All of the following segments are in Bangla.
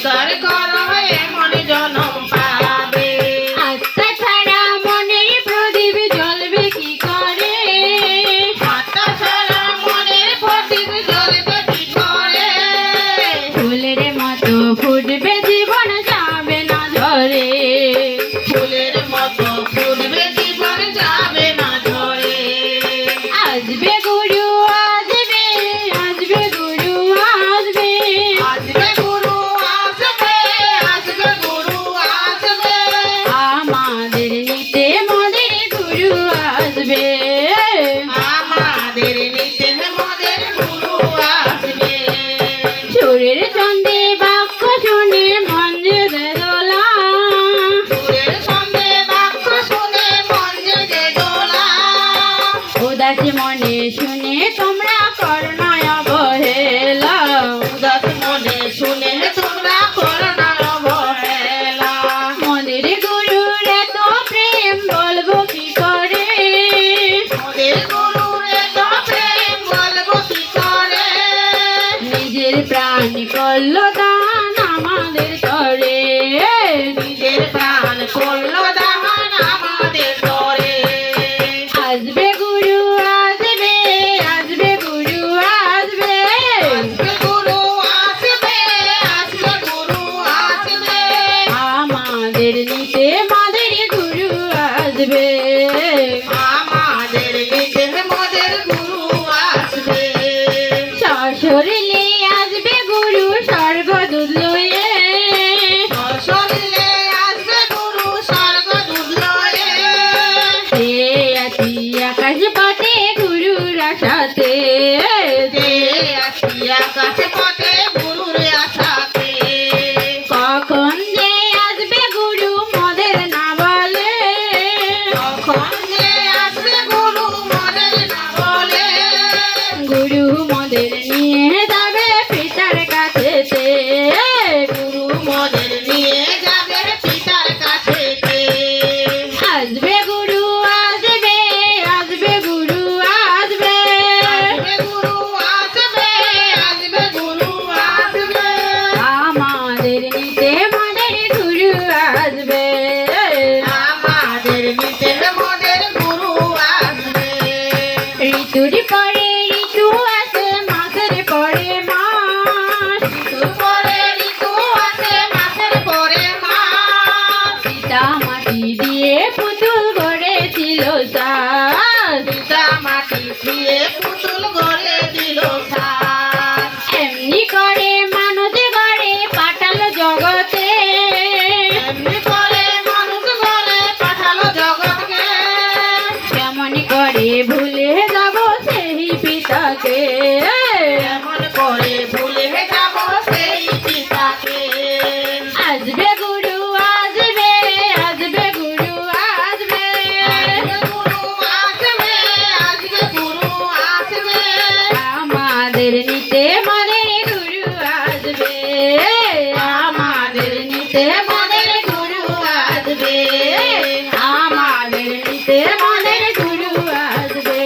স্বীকার করো এমন জনম পাবে। আত্মা ছাড়া মনের প্রদীপ জ্বলবে কি করে? আত্মা ছাড়া মনের প্রদীপ জ্বলবে কি করে? ফুলের মতো ফুটবে জীবন যাবে না ঝরে। ফুলের মতো ফুটবে জীবন যাবে না ঝরে। আসবে গুরু আসবে, আসবে গুরু আসবে, আসবে গুরু আসবে, আসবে গুরু আসবে। আমাদের নিতে মদের গুরু আসবে। আমাদের নিতে মদের গুরু আসবে। সুরের ছন্দে বাক্য শুনে মন যে দোলা, সুরের সঙ্গে বাক্য শুনে মন যে দোলা। উদাস মনে শুনে তোমরা করো না অবহেলা। উদাস মনে শুনে তোমরা করো না অবহেলা। মনের গুরুর এত প্রেম বলবো কি করে? মোদের গুরুর এত প্রেম বলবো কি করে? নিজের প্রাণ করলো দান আমাদের তরে। নিজের প্রাণ করলো দান আমাদের তরে। আসবে গুরু আসবে, আসবে গুরু আসবে, আসবে গুরু আসবে, আসবে গুরু আসবে। আমাদের নিতে মাদের গুরু আসবে। আমাদের নিতে মোদের গুরু আসবে। সশরীরে আসবে গুরু স্বর্গদূত লয়ে। সশরীরে আসবে গুরু স্বর্গদূত লয়ে। সে আছি আকাশ পথে গুরুর আশাতে। যে আছি আকাশ পথে গুরুর আশাতে। কখন যে আসবে গুরু মোদের না বলে। তখন যে আসবে গুরু মোদের না বলে। গুরু মোদের নিয়ে যাবে পিতার কাছেতে। গুরু মোদের নিয়ে যাবে পিতার কাছেতে। আসবে গুরু আসবে, আসবে গুরু আসবে, আসবে গুরু আসবে, আসবে গুরু আসবে। আমাদের নিতে মনের গুরু আসবে। আমাদের নিতে মোদের গুরু আসবে। ঋতুর পরে ঋতু আসে, মাসের পরে মাস। ঋতুর পরে ঋতু আসে, মাসের পরে মাস। পিতা মাটি দিয়ে পুতুল গড়েছিল সাজ। পিতা মাটি দিয়ে পুতুল গড়ে দিল সাজ। এমনি করে মানুষ গড়ে পাঠাল জগতে। এমনি করে মানুষ গড়ে পাঠালো জগৎকে। কেমন করে ভুলে যাব সেই পিতাকে? এমন করে ভুলে যাব সেই পিতাকে। আসবে গুরু আসবে, আসবে গুরু আসবে, আসবে গুরু আসবে, আসবে গুরু আসবে। আমাদের নিতে মনের গুরু আসবে। আমাদের নিতে মনের গুরু আসবে। আমাদের নিতে মনের গুরু আসবে।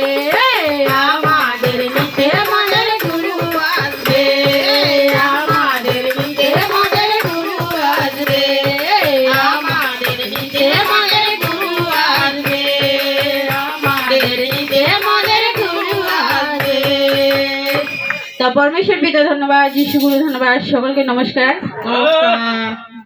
আমাদের নিতে মনের গুরু আসবে। আমাদের নিতে মনের গুরু আসবে। আমাদের নিতে মনের গুরু আসবে। আমাদের নিতে মনের গুরু আসবে। তো পরমেশ্বর পিতা ধন্যবাদ, যিশু গুরু ধন্যবাদ, সকলকে নমস্কার। নমস্কার।